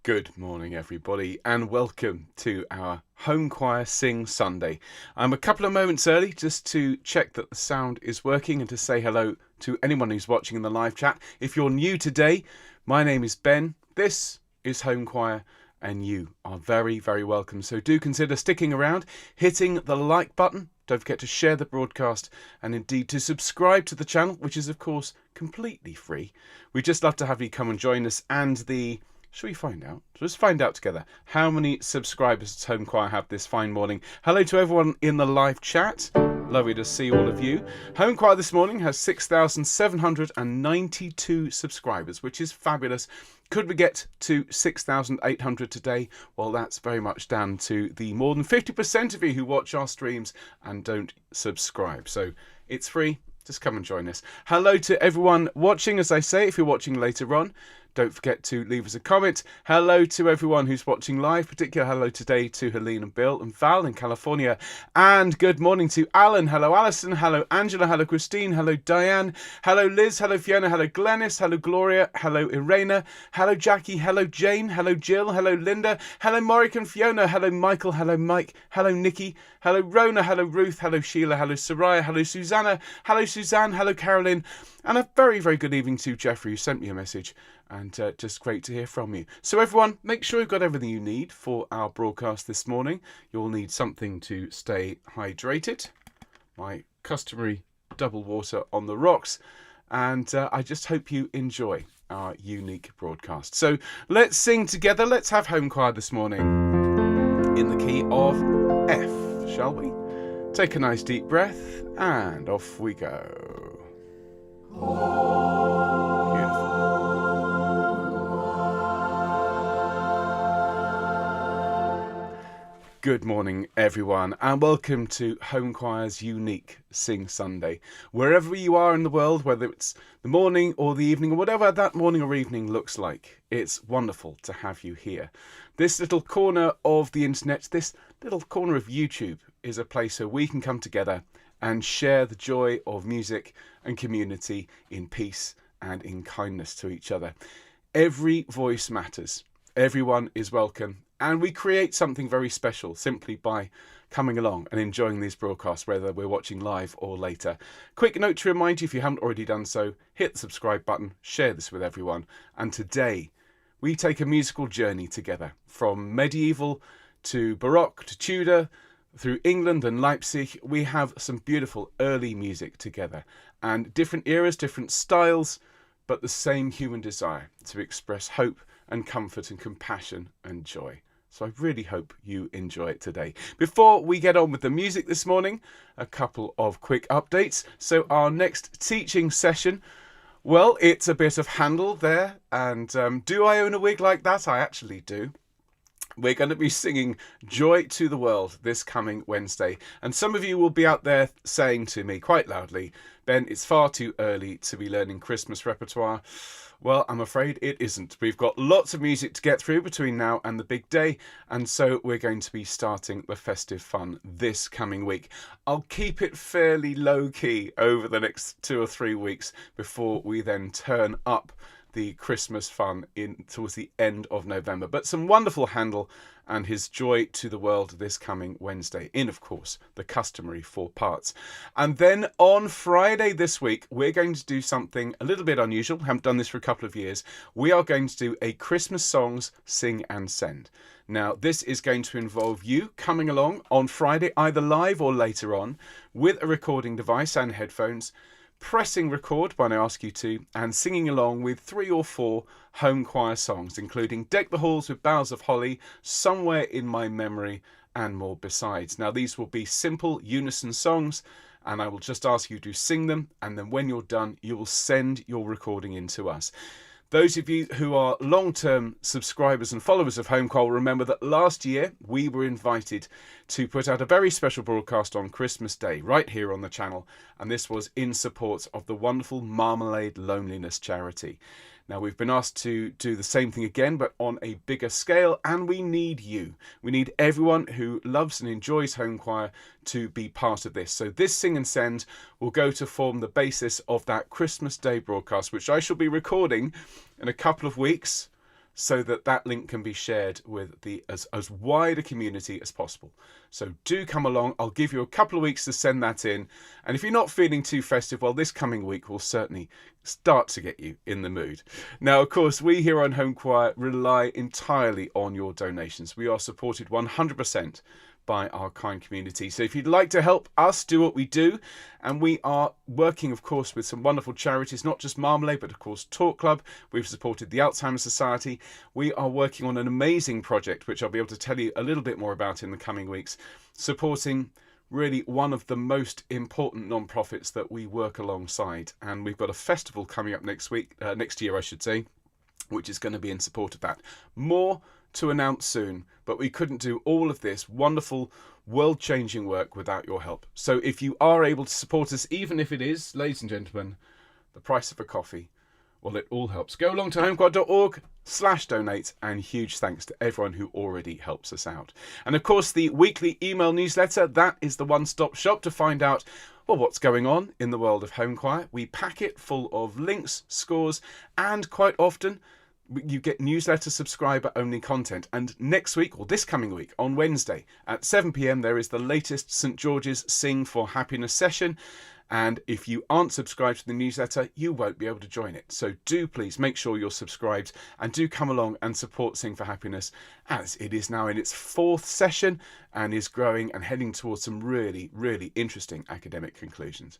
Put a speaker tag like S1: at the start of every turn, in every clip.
S1: Good morning, everybody, and welcome to our Home Choir Sing Sunday. I'm a couple of moments early just to check that the sound is working and to say hello to anyone who's watching in the live chat. If you're new today, my name is Ben. This is Home Choir, and you are very, very welcome. So do consider sticking around, hitting the like button. Don't forget to share the broadcast and indeed to subscribe to the channel, which is, of course, completely free. We'd just love to have you come and join us and Shall we find out? Let's find out together how many subscribers Home Choir have this fine morning. Hello to everyone in the live chat. Lovely to see all of you. Home Choir this morning has 6,792 subscribers, which is fabulous. Could we get to 6,800 today? Well, that's very much down to the more than 50% of you who watch our streams and don't subscribe. So it's free. Just come and join us. Hello to everyone watching, as I say, if you're watching later on. Don't forget to leave us a comment. Hello to everyone who's watching live. Particular hello today to Helene and Bill and Val in California. And good morning to Alan. Hello, Alison. Hello, Angela. Hello, Christine. Hello, Diane. Hello, Liz. Hello, Fiona. Hello, Glennis. Hello, Gloria. Hello, Irena. Hello, Jackie. Hello, Jane. Hello, Jill. Hello, Linda. Hello, Morik and Fiona. Hello, Michael. Hello, Mike. Hello, Nikki. Hello, Rona. Hello, Ruth. Hello, Sheila. Hello, Soraya. Hello, Susanna. Hello, Suzanne. Hello, Carolyn. And a very, very good evening to Jeffrey, who sent me a message. And just great to hear from you. So everyone, make sure you've got everything you need for our broadcast this morning. You'll need something to stay hydrated. My customary double water on the rocks. And I just hope you enjoy our unique broadcast. So let's sing together. Let's have Home Choir this morning in the key of F, shall we? Take a nice deep breath and off we go. Beautiful. Good morning, everyone, and welcome to Home Choir's unique Sing Sunday. Wherever you are in the world, whether it's the morning or the evening, or whatever that morning or evening looks like, it's wonderful to have you here. This little corner of the internet, this little corner of YouTube, is a place where we can come together and share the joy of music and community in peace and in kindness to each other. Every voice matters. Everyone is welcome. And we create something very special simply by coming along and enjoying these broadcasts, whether we're watching live or later. Quick note to remind you, if you haven't already done so, hit the subscribe button, share this with everyone. And today, we take a musical journey together from medieval to Baroque to Tudor, through England and Leipzig. We have some beautiful early music together. And different eras, different styles, but the same human desire to express hope and comfort and compassion and joy. So I really hope you enjoy it today. Before we get on with the music this morning, a couple of quick updates. So our next teaching session, well, it's a bit of Handel there. And do I own a wig like that? I actually do. We're going to be singing Joy to the World this coming Wednesday. And some of you will be out there saying to me quite loudly, Ben, it's far too early to be learning Christmas repertoire. Well, I'm afraid it isn't. We've got lots of music to get through between now and the big day, and so we're going to be starting the festive fun this coming week. I'll keep it fairly low-key over the next 2 or 3 weeks before we then turn up the Christmas fun towards the end of November. But some wonderful Handel and his Joy to the World this coming Wednesday, in, of course, the customary 4 parts. And then on Friday this week, we're going to do something a little bit unusual. We haven't done this for a couple of years. We are going to do a Christmas songs sing and send. Now, this is going to involve you coming along on Friday, either live or later on, with a recording device and headphones, pressing record when I ask you to, and singing along with 3 or 4 home choir songs, including Deck the Halls with Boughs of Holly, Somewhere in My Memory, and more besides. Now, these will be simple unison songs, and I will just ask you to sing them, and then when you're done, you will send your recording in to us. Those of you who are long-term subscribers and followers of Homechoir will remember that last year we were invited to put out a very special broadcast on Christmas Day right here on the channel, and this was in support of the wonderful Marmalade Loneliness charity. Now, we've been asked to do the same thing again, but on a bigger scale, and we need you. We need everyone who loves and enjoys home choir to be part of this. So this Sing and Send will go to form the basis of that Christmas Day broadcast, which I shall be recording in a couple of weeks. so that that link can be shared with the as wide a community as possible. So do come along. I'll give you a couple of weeks to send that in. And if you're not feeling too festive, well, this coming week will certainly start to get you in the mood. Now, of course, we here on Homechoir rely entirely on your donations. We are supported 100% by our kind community. So if you'd like to help us do what we do, and we are working, of course, with some wonderful charities, not just Marmalade, but of course Talk Club. We've supported the Alzheimer's Society. We are working on an amazing project, which I'll be able to tell you a little bit more about in the coming weeks, supporting really one of the most important non-profits that we work alongside. And we've got a festival coming up next year, I should say, which is going to be in support of that. More to announce soon, but we couldn't do all of this wonderful world-changing work without your help. So if you are able to support us, even if it is, ladies and gentlemen, the price of a coffee, well, it all helps. Go along to homechoir.org/donate, and huge thanks to everyone who already helps us out. And of course, the weekly email newsletter, that is the one-stop shop to find out, well, what's going on in the world of Homechoir. We pack it full of links, scores, and quite often you get newsletter subscriber only content. And next week, or this coming week, on Wednesday at 7 p.m, there is the latest St. George's Sing for Happiness session. And if you aren't subscribed to the newsletter, you won't be able to join it. So do please make sure you're subscribed, and do come along and support Sing for Happiness, as it is now in its 4th session and is growing and heading towards some really, really interesting academic conclusions.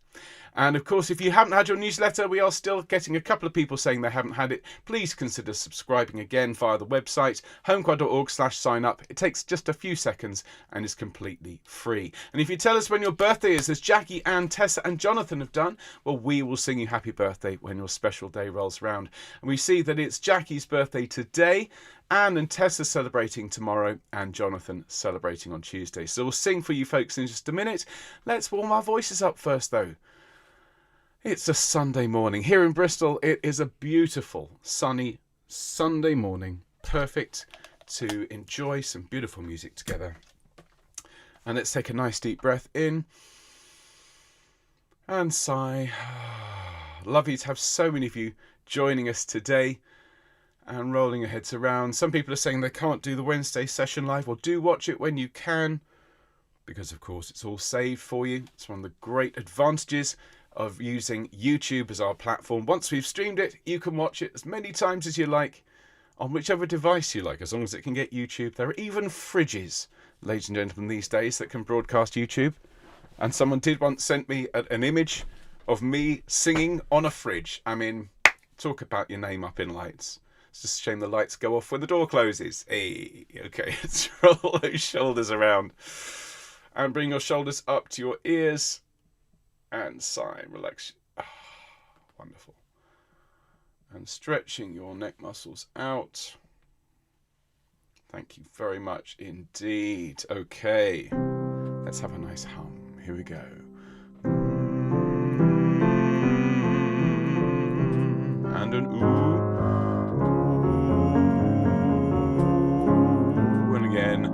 S1: And of course, if you haven't had your newsletter, we are still getting a couple of people saying they haven't had it. Please consider subscribing again via the website, homechoir.org/sign up. It takes just a few seconds and is completely free. And if you tell us when your birthday is, as Jackie, Anne, Tessa and Jonathan have done, well, we will sing you happy birthday when your special day rolls round. And we see that it's Jackie's birthday today, Anne and Tessa celebrating tomorrow, and Jonathan celebrating on Tuesday. So we'll sing for you folks in just a minute. Let's warm our voices up first, though. It's a Sunday morning. Here in Bristol, it is a beautiful, sunny Sunday morning. Perfect to enjoy some beautiful music together. And let's take a nice deep breath in and sigh. Lovely to have so many of you joining us today and rolling your heads around. Some people are saying they can't do the Wednesday session live. Well, do watch it when you can, because of course it's all saved for you. It's one of the great advantages of using YouTube as our platform. Once we've streamed it, you can watch it as many times as you like on whichever device you like, as long as it can get YouTube. There are even fridges, ladies and gentlemen, these days that can broadcast YouTube. And someone did once send me an image of me singing on a fridge. I mean, talk about your name up in lights. It's just a shame the lights go off when the door closes. Hey, okay, let's roll those shoulders around and bring your shoulders up to your ears and sigh, relax. Ah, wonderful. And stretching your neck muscles out. Thank you very much indeed. Okay, let's have a nice hum. Here we go. And an ooh. And again.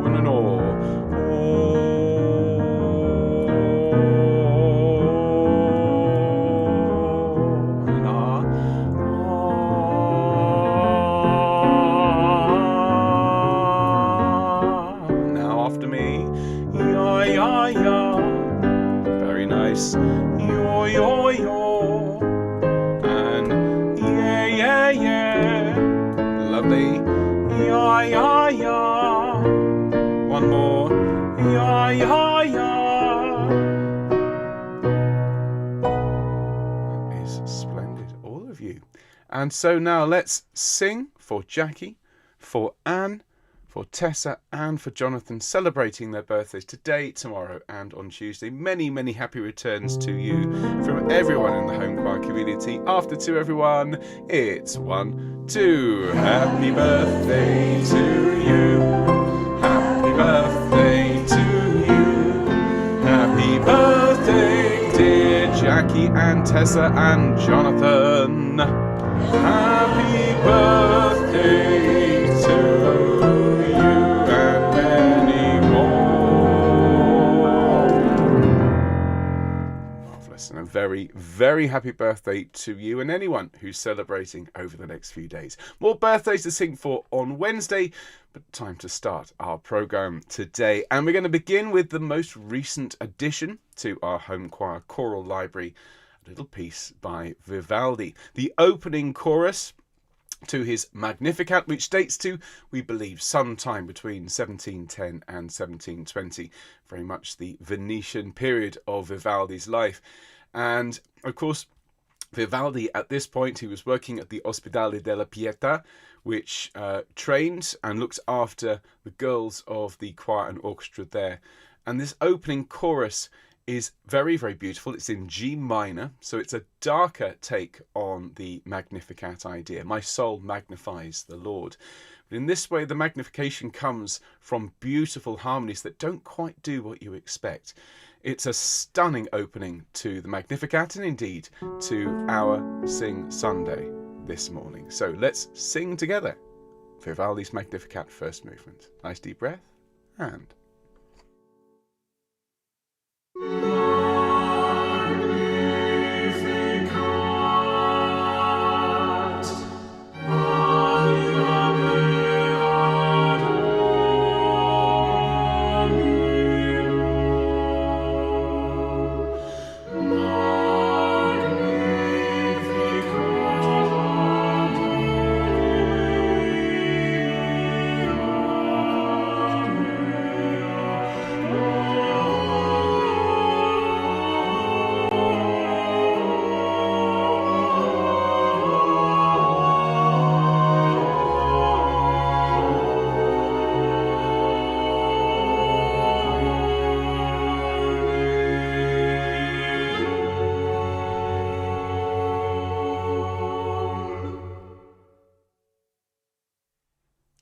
S1: And an oh. Yo, yo, yo. And yeah, yeah, yeah. Lovely. Yeah, yeah, yeah. One more. Yeah, yeah, yeah. That is splendid, all of you. And so now let's sing for Jackie, for Anne, for Tessa and for Jonathan, celebrating their birthdays today, tomorrow and on Tuesday. Many, many happy returns to you from everyone in the Homechoir community. After two, everyone, it's 1, 2. Happy birthday to you. Happy birthday to you. Happy birthday, dear Jackie and Tessa and Jonathan. Happy birthday to and a very, very happy birthday to you and anyone who's celebrating over the next few days. More birthdays to sing for on Wednesday, but time to start our programme today. And we're going to begin with the most recent addition to our Homechoir choral library, a little piece by Vivaldi. The opening chorus to his Magnificat, which dates to, we believe, sometime between 1710 and 1720, very much the Venetian period of Vivaldi's life. And of course, Vivaldi, at this point, he was working at the Ospedale della Pietà, which trained and looked after the girls of the choir and orchestra there. And this opening chorus is very, very beautiful. It's in G minor, so it's a darker take on the Magnificat idea. My soul magnifies the Lord. But in this way, the magnification comes from beautiful harmonies that don't quite do what you expect. It's a stunning opening to the Magnificat and indeed to our Sing Sunday this morning. So let's sing together Vivaldi's Magnificat first movement. Nice deep breath and...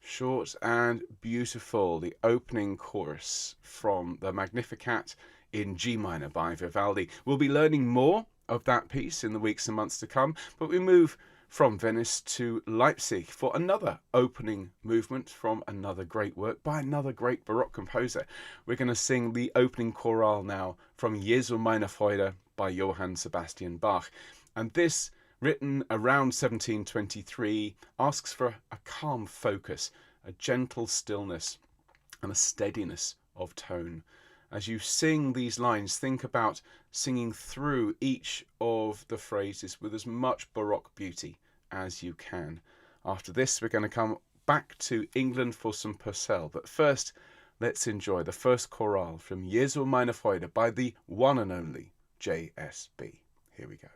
S1: Short and beautiful, the opening chorus from the Magnificat in G minor by Vivaldi. We'll be learning more of that piece in the weeks and months to come, but we move from Venice to Leipzig for another opening movement from another great work by another great Baroque composer. We're going to sing the opening chorale now from Jesu, meine Freude by Johann Sebastian Bach. And this, written around 1723, asks for a calm focus, a gentle stillness and a steadiness of tone. As you sing these lines, think about singing through each of the phrases with as much Baroque beauty as you can. After this, we're going to come back to England for some Purcell. But first, let's enjoy the first chorale from Jesu, meine Freude by the one and only JSB. Here we go.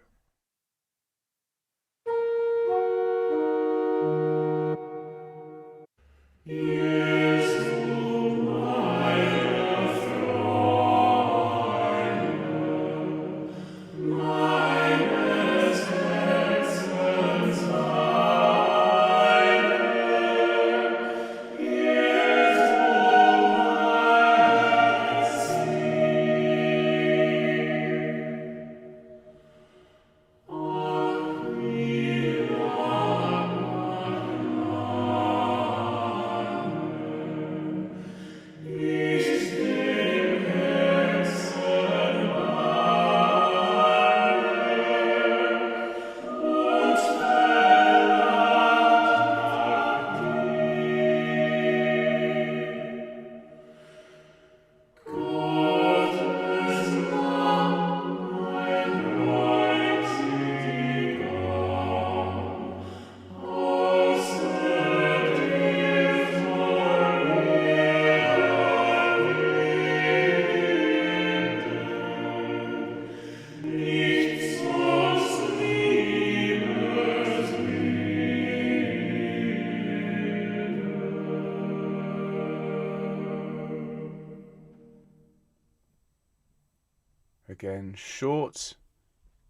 S1: Again, short,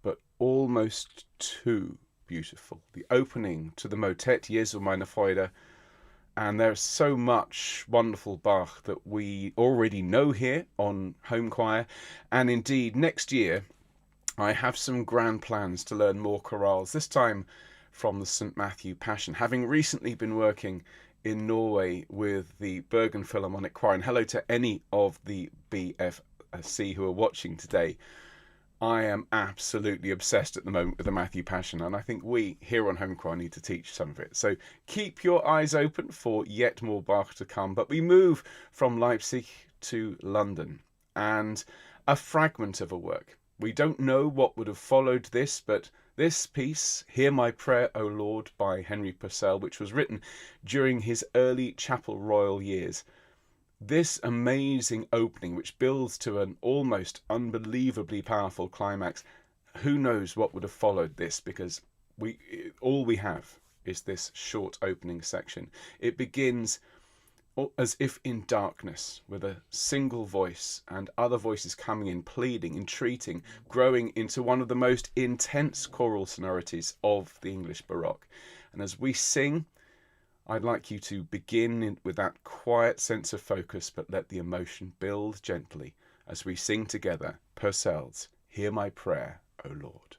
S1: but almost too beautiful. The opening to the motet Jesu, meine Freude. And there's so much wonderful Bach that we already know here on Homechoir. And indeed, next year, I have some grand plans to learn more chorales, this time from the St. Matthew Passion, having recently been working in Norway with the Bergen Philharmonic Choir. And hello to any of the BFC who are watching today. I am absolutely obsessed at the moment with the Matthew Passion, and I think we here on Homechoir need to teach some of it. So keep your eyes open for yet more Bach to come. But we move from Leipzig to London, and a fragment of a work. We don't know what would have followed this, but this piece, Hear My Prayer, O Lord, by Henry Purcell, which was written during his early Chapel Royal years. This amazing opening, which builds to an almost unbelievably powerful climax, who knows what would have followed this, because all we have is this short opening section. It begins as if in darkness, with a single voice and other voices coming in, pleading, entreating, growing into one of the most intense choral sonorities of the English Baroque. And as we sing, I'd like you to begin with that quiet sense of focus, but let the emotion build gently as we sing together Purcell's Hear My Prayer, O Lord.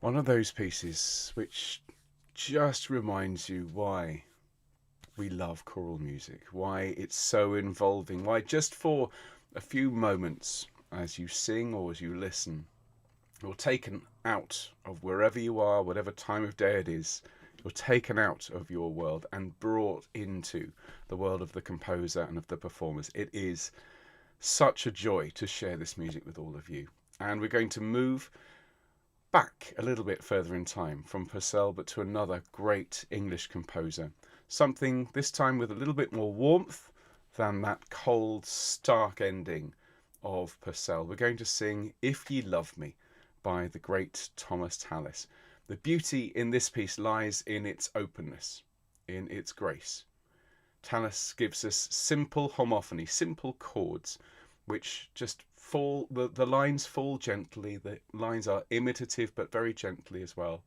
S1: One of those pieces which just reminds you why we love choral music, why it's so involving, why just for a few moments as you sing or as you listen, you're taken out of wherever you are, whatever time of day it is, you're taken out of your world and brought into the world of the composer and of the performers. It is such a joy to share this music with all of you. And we're going to move back a little bit further in time from Purcell, but to another great English composer. Something this time with a little bit more warmth than that cold, stark ending of Purcell. We're going to sing If Ye Love Me by the great Thomas Tallis. The beauty in this piece lies in its openness, in its grace. Tallis gives us simple homophony, simple chords, which just fall, the lines fall gently, the lines are imitative but very gently as well.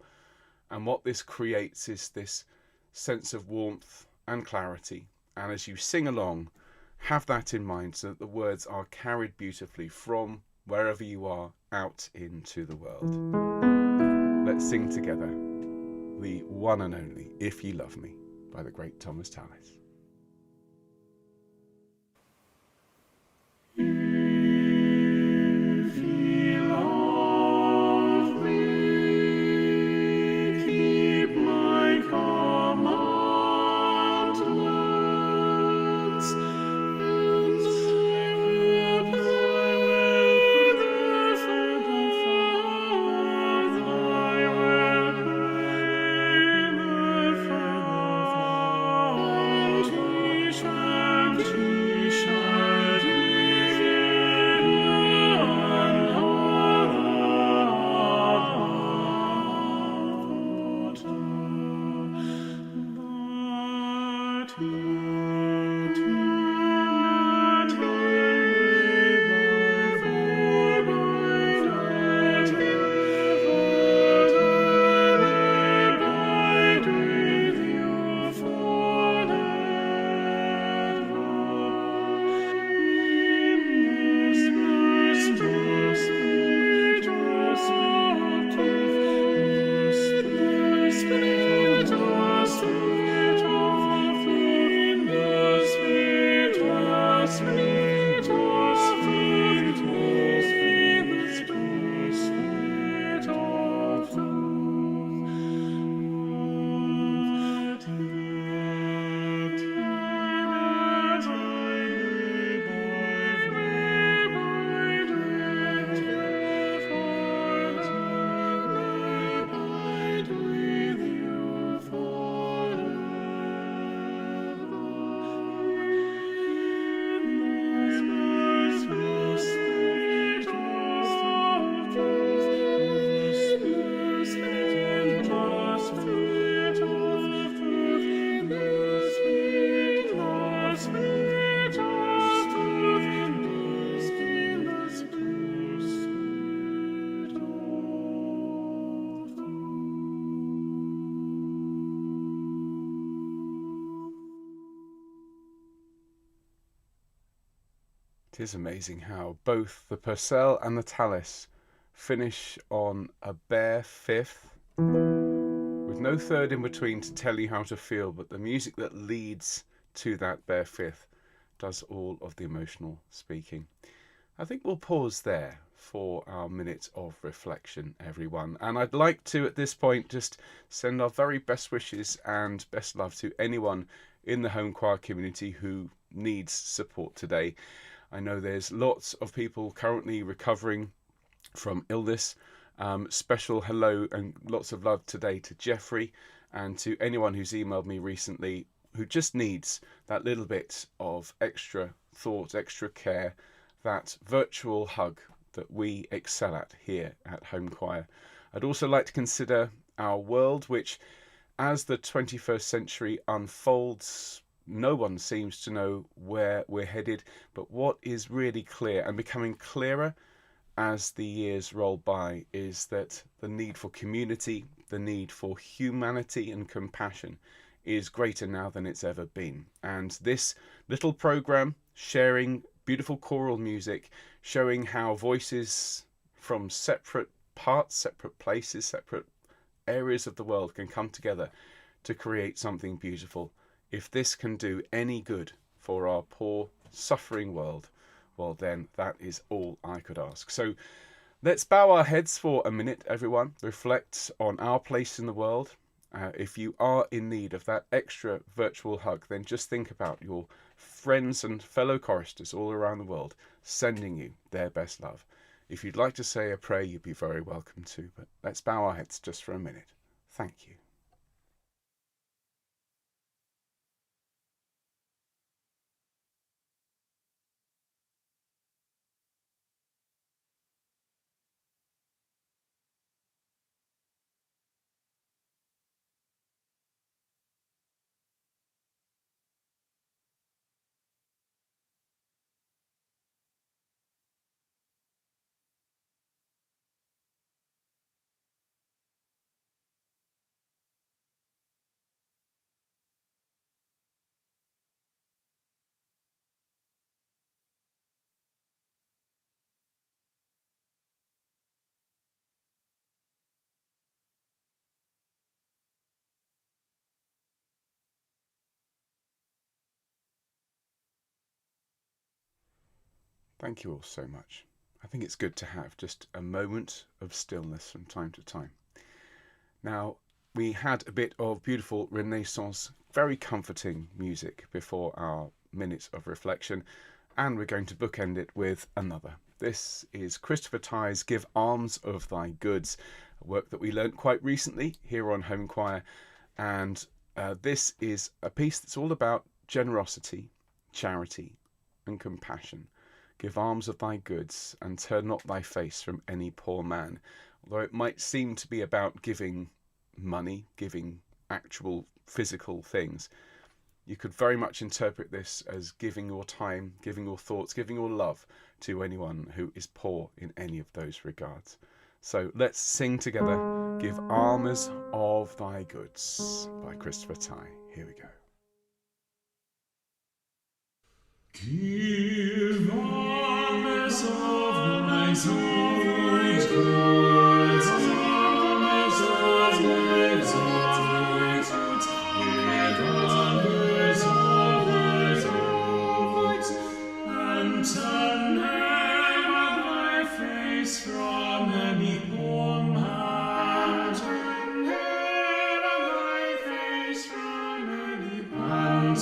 S1: And what this creates is this sense of warmth and clarity. And as you sing along, have that in mind so that the words are carried beautifully from wherever you are out into the world. Let's sing together the one and only If You Love Me by the great Thomas Tallis. It is amazing how both the Purcell and the Tallis finish on a bare fifth, with no third in between to tell you how to feel, but the music that leads to that bare fifth does all of the emotional speaking. I think we'll pause there for our minute of reflection, everyone. And I'd like to, at this point, just send our very best wishes and best love to anyone in the home choir community who needs support today. I know there's lots of people currently recovering from illness. Special hello and lots of love today to Jeffrey and to anyone who's emailed me recently who just needs that little bit of extra thought, extra care, that virtual hug that we excel at here at Homechoir. I'd also like to consider our world, which as the 21st century unfolds, no one seems to know where we're headed, but what is really clear and becoming clearer as the years roll by is that the need for community, the need for humanity and compassion is greater now than it's ever been. And this little program, sharing beautiful choral music, showing how voices from separate parts, separate places, separate areas of the world can come together to create something beautiful. If this can do any good for our poor, suffering world, well then that is all I could ask. So let's bow our heads for a minute, everyone. Reflect on our place in the world. If you are in need of that extra virtual hug, then just think about your friends and fellow choristers all around the world sending you their best love. If you'd like to say a prayer, you'd be very welcome to, but let's bow our heads just for a minute. Thank you. Thank you all so much. I think it's good to have just a moment of stillness from time to time. Now, we had a bit of beautiful Renaissance, very comforting music before our minute of reflection, and we're going to bookend it with another. This is Christopher Tye's Give Alms of Thy Goods, a work that we learnt quite recently here on Homechoir, and this is a piece that's all about generosity, charity, and compassion. Give alms of thy goods, and turn not thy face from any poor man. Although it might seem to be about giving money, giving actual physical things, you could very much interpret this as giving your time, giving your thoughts, giving your love to anyone who is poor in any of those regards. So let's sing together, Give Alms of Thy Goods by Christopher Tye. Here we go.
S2: Give alms of thy goods, alms of thy goods, give alms of thy goods, and turn never thy face from any poor man. Turn never thy face from any poor man.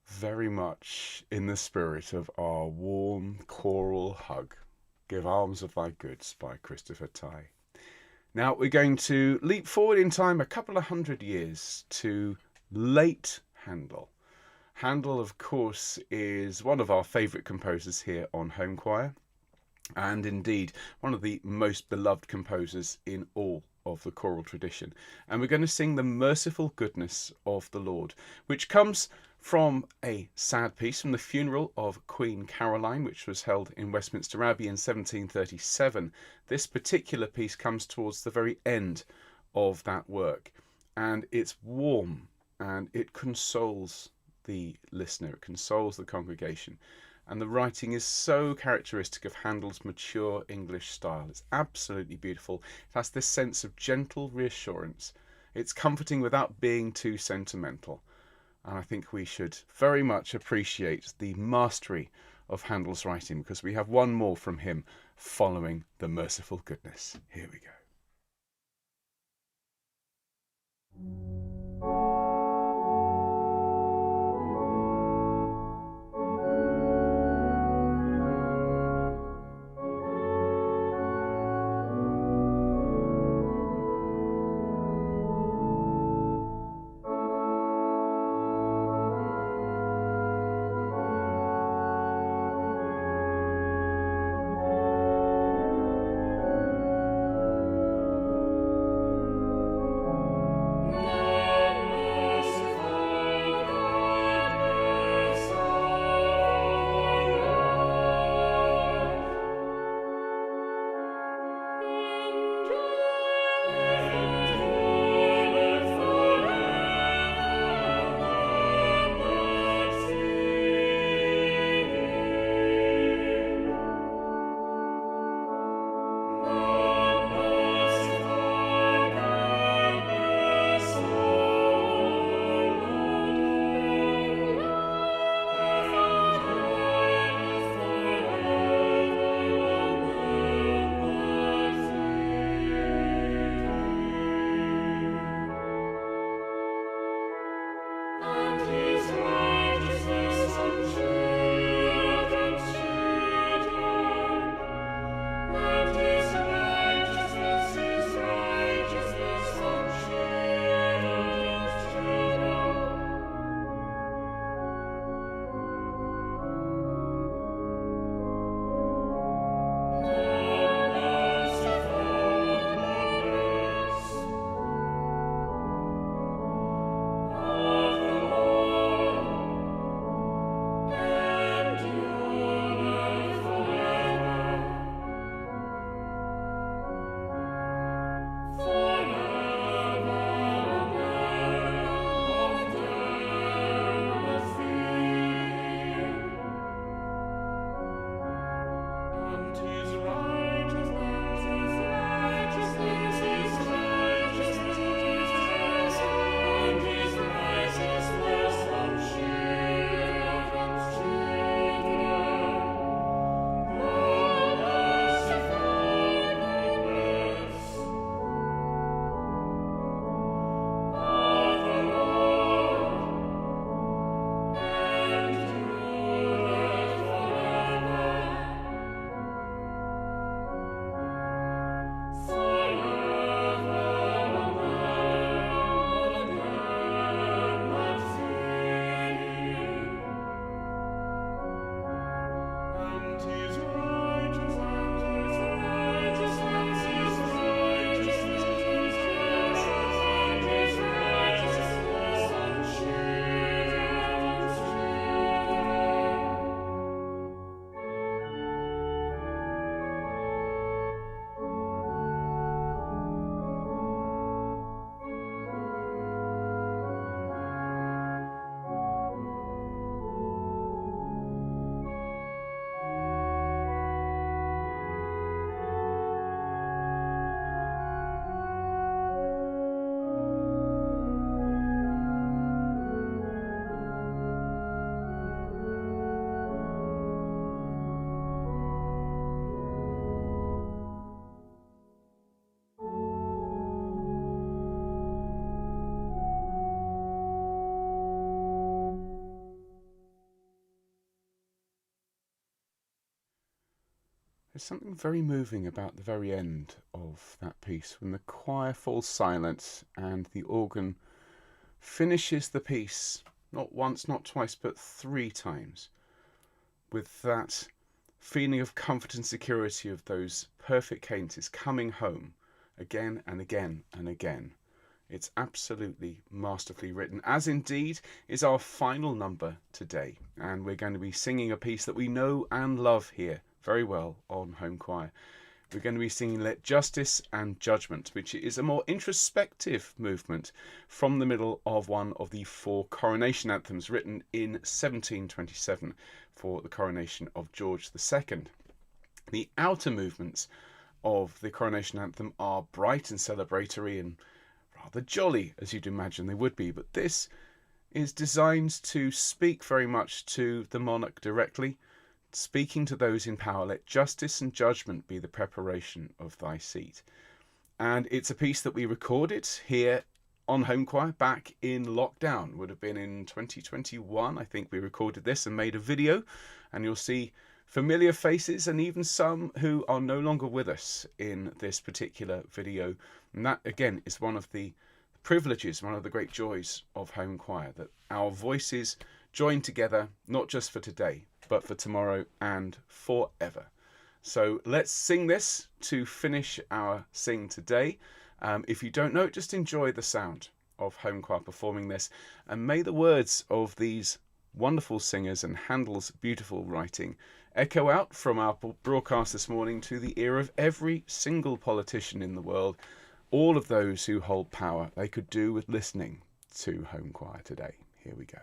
S1: Very much in the spirit of our warm choral hug. Give Alms of Thy Goods by Christopher Tye. Now we're going to leap forward in time a couple of hundred years to late Handel. Handel, of course, is one of our favourite composers here on Homechoir, and indeed one of the most beloved composers in all of the choral tradition. And we're going to sing the Merciful Goodness of the Lord, which comes from a sad piece from the funeral of Queen Caroline, which was held in Westminster Abbey in 1737. This particular piece comes towards the very end of that work, and it's warm and it consoles the listener, it consoles the congregation. And the writing is so characteristic of Handel's mature English style. It's absolutely beautiful. It has this sense of gentle reassurance. It's comforting without being too sentimental. And I think we should very much appreciate the mastery of Handel's writing, because we have one more from him following the Merciful Goodness. Here we go. There's something very moving about the very end of that piece when the choir falls silent and the organ finishes the piece, not once, not twice, but 3 times, with that feeling of comfort and security of those perfect cadences coming home again and again and again. It's absolutely masterfully written, as indeed is our final number today. And we're going to be singing a piece that we know and love here very well on Homechoir. We're going to be singing Let Justice and Judgment, which is a more introspective movement from the middle of one of the 4 coronation anthems written in 1727 for the coronation of George II. The outer movements of the coronation anthem are bright and celebratory and rather jolly, as you'd imagine they would be, but this is designed to speak very much to the monarch directly, speaking to those in power. Let justice and judgment be the preparation of thy seat. And it's a piece that we recorded here on Homechoir back in lockdown. Would have been in 2021, I think we recorded this and made a video, and you'll see familiar faces and even some who are no longer with us in this particular video. And that again is one of the privileges, one of the great joys of Homechoir, that our voices join together, not just for today, but for tomorrow and forever. So let's sing this to finish our sing today. If you don't know it, just enjoy the sound of Homechoir performing this, and may the words of these wonderful singers and Handel's beautiful writing echo out from our broadcast this morning to the ear of every single politician in the world, all of those who hold power. They could do with listening to Homechoir today. Here we go.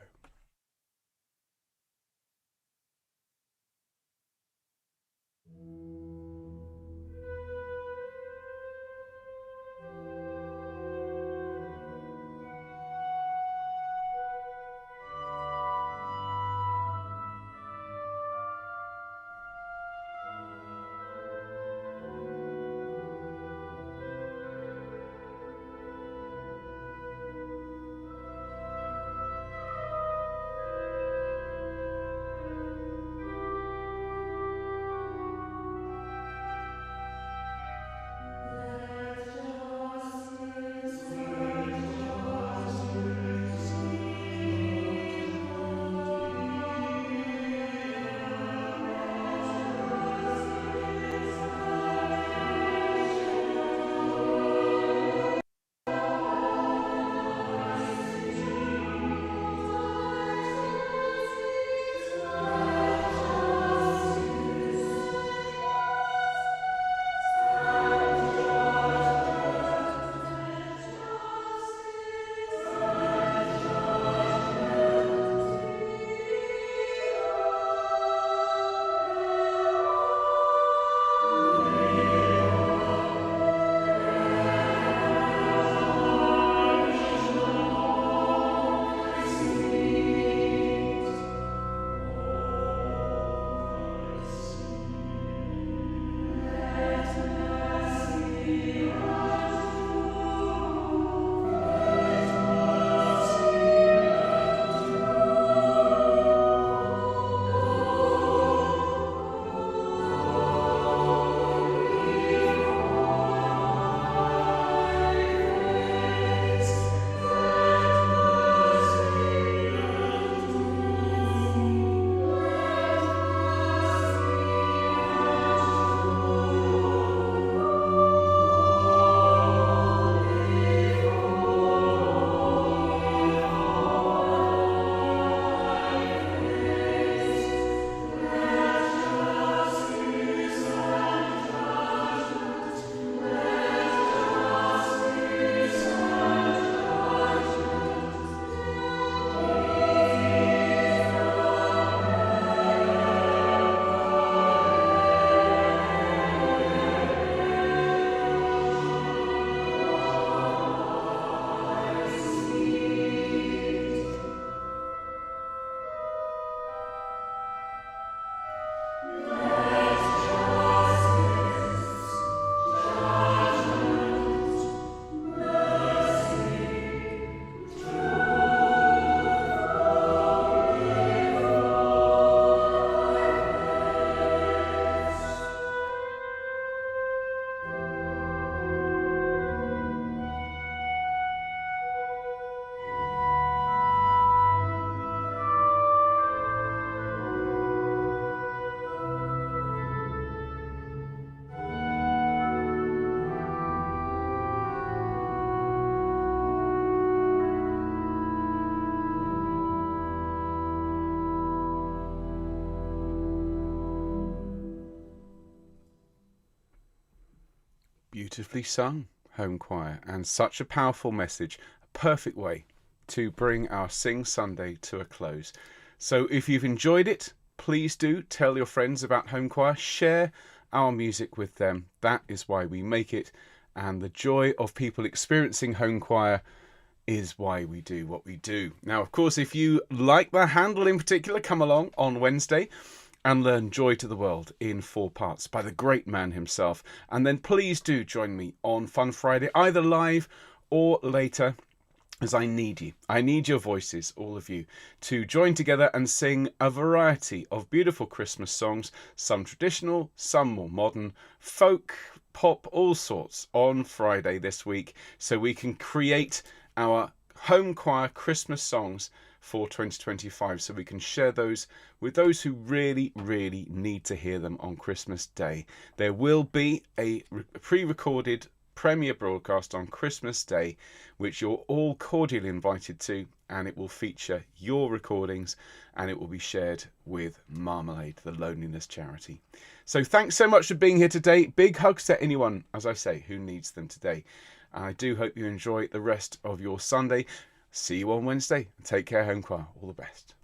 S1: Beautifully sung, Home Choir, and such a powerful message, a perfect way to bring our Sing Sunday to a close. So if you've enjoyed it, please do tell your friends about Home Choir, share our music with them. That is why we make it, and the joy of people experiencing Home Choir is why we do what we do. Now, of course, if you like the Handel in particular, come along on Wednesday and learn Joy to the World in 4 parts by the great man himself. And then please do join me on Fun Friday, either live or later, as I need you. I need your voices, all of you, to join together and sing a variety of beautiful Christmas songs, some traditional, some more modern, folk, pop, all sorts, on Friday this week, so we can create our Home Choir Christmas songs for 2025, so we can share those with those who really, really need to hear them on Christmas Day. There will be a pre-recorded premiere broadcast on Christmas Day, which you're all cordially invited to, and it will feature your recordings, and it will be shared with Marmalade, the loneliness charity. So thanks so much for being here today. Big hugs to anyone, as I say, who needs them today. I do hope you enjoy the rest of your Sunday. See you on Wednesday. Take care, Home Choir. All the best.